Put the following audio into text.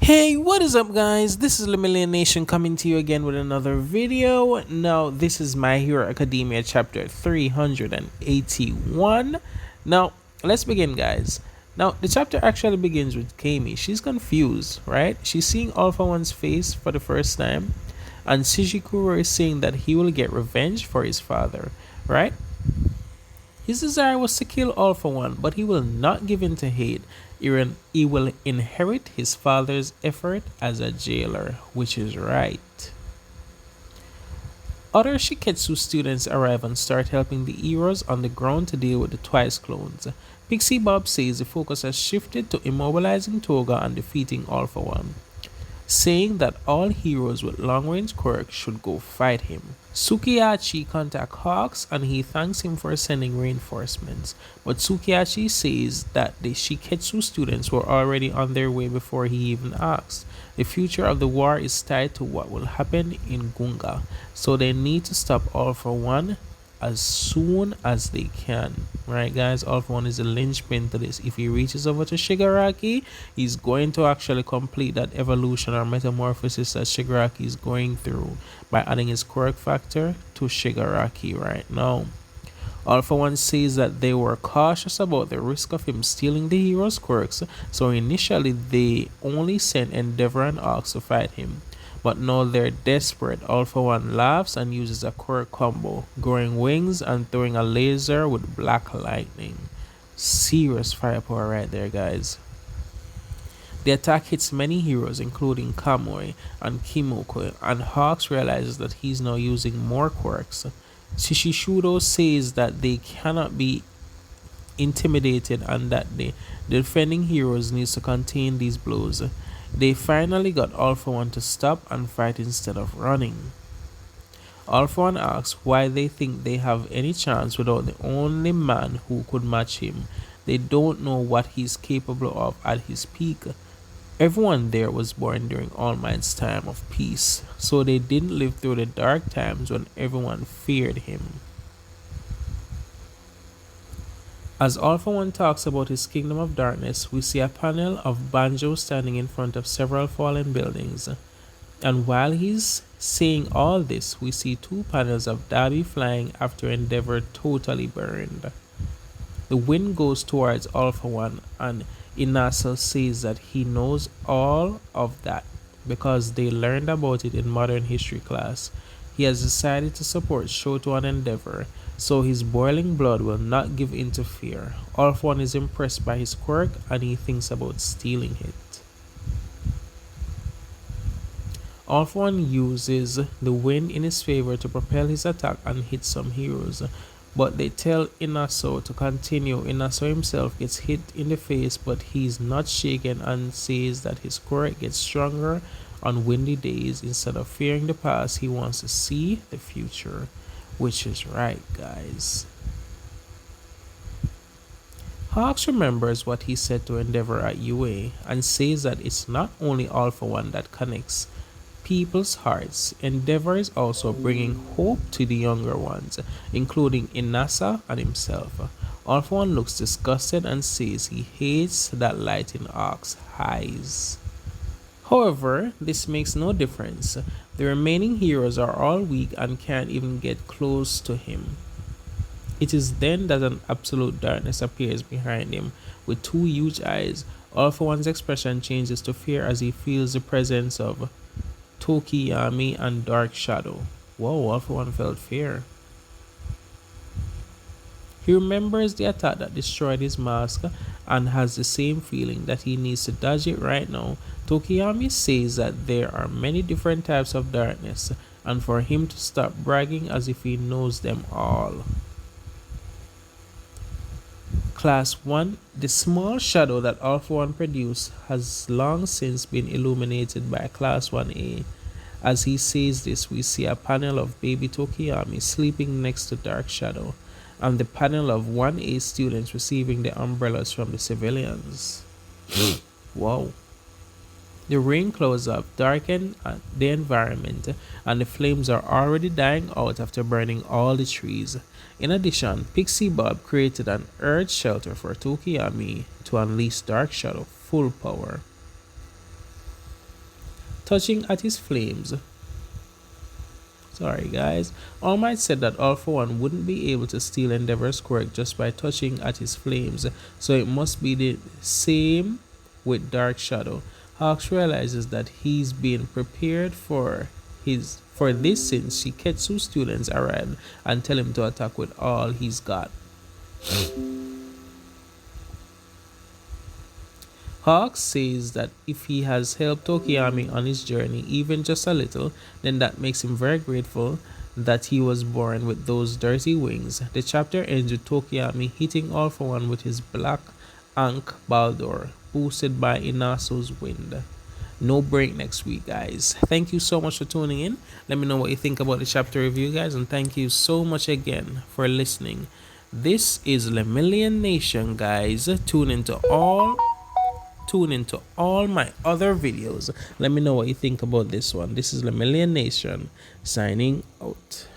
Hey, what is up, guys? This is Lemillion Nation coming to you again with another video. Now, this is My Hero Academia chapter 381. Now, let's begin, guys. Now, the chapter actually begins with Kami. She's confused, right? She's seeing Alpha One's face for the first time, and Shishikuro is saying that he will get revenge for his father, right? His desire was to kill Alpha One, but he will not give in to hate. He will inherit his father's effort as a jailer, which is right. Other Shiketsu students arrive and start helping the heroes on the ground to deal with the Twice clones. Pixie Bob says the focus has shifted to immobilizing Toga and defeating Alpha One, saying that all heroes with long-range quirk should go fight him. Tsukiyachi contacts Hawks and he thanks him for sending reinforcements, but Tsukiyachi says that the Shiketsu students were already on their way before he even asked. The future of the war is tied to what will happen in Gunga, so they need to stop Alpha One as soon as they can. Right, guys? Alpha One is the linchpin to this. If he reaches over to Shigaraki, he's going to actually complete that evolution or metamorphosis that Shigaraki is going through by adding his quirk factor to Shigaraki right now. Alpha One says that they were cautious about the risk of him stealing the hero's quirks, so initially they only sent Endeavor and Ox to fight him. But now they're desperate. Alpha One laughs and uses a quirk combo, growing wings and throwing a laser with black lightning. Serious firepower right there, guys. The attack hits many heroes, including Kamui and Kimiko, and Hawks realizes that he's now using more quirks. Shishishudo says that they cannot be intimidated and that the defending heroes needs to contain these blows. They finally got Alpha One to stop and fight instead of running. Alpha One asks why they think they have any chance without the only man who could match him. They don't know what he's capable of at his peak. Everyone there was born during All Might's time of peace, so they didn't live through the dark times when everyone feared him. As Alpha One talks about his kingdom of darkness, we see a panel of Banjo standing in front of several fallen buildings. And while he's saying all this, we see two panels of Dabi flying after Endeavor totally burned. The wind goes towards Alpha One, and Inasa says that he knows all of that because they learned about it in modern history class. He has decided to support Shoto and Endeavor, so his boiling blood will not give in to fear. Alpha One is impressed by his quirk and he thinks about stealing it. Alpha One uses the wind in his favor to propel his attack and hit some heroes, but they tell Inasa to continue. Inasa himself gets hit in the face, but he's not shaken and says that his quirk gets stronger on windy days. Instead of fearing the past, he wants to see the future, which is right, guys. Hawks remembers what he said to Endeavor at UA and says that it's not only Alpha One that connects people's hearts. Endeavor is also bringing hope to the younger ones, including Inasa and himself. Alpha One looks disgusted and says he hates that light in Ox's eyes. However, this makes no difference. The remaining heroes are all weak and can't even get close to him. It is then that an absolute darkness appears behind him with two huge eyes. Alpha One's expression changes to fear as he feels the presence of Tokoyami and Dark Shadow. Whoa, Alpha One felt fear. He remembers the attack that destroyed his mask and has the same feeling that he needs to dodge it right now. Tokoyami says that there are many different types of darkness and for him to stop bragging as if he knows them all. Class 1. The small shadow that Alpha One produced has long since been illuminated by Class 1A. As he says this, we see a panel of baby Tokoyami sleeping next to Dark Shadow, and the panel of 1A students receiving the umbrellas from the civilians. Wow. The rain clouds have darkened the environment, and the flames are already dying out after burning all the trees. In addition, Pixie Bob created an earth shelter for Tokoyami to unleash Dark Shadow full power. touching at his flames. Sorry, guys. All Might said that All for One wouldn't be able to steal Endeavor's quirk just by touching at his flames, so it must be the same with Dark Shadow. Hawks realizes that he's being prepared for this since Shiketsu students arrived and tell him to attack with all he's got. Hawks says that if he has helped Tokoyami on his journey, even just a little, then that makes him very grateful that he was born with those dirty wings. The chapter ends with Tokoyami hitting All for One with his black Ankh Baldur, boosted by Inasa's wind. No break next week, guys. Thank you so much for tuning in. Let me know what you think about the chapter review, guys, and thank you so much again for listening. This is Lemillion Nation, guys. Tune into all my other videos. Let me know what you think about this one. This is Lemillion Nation signing out.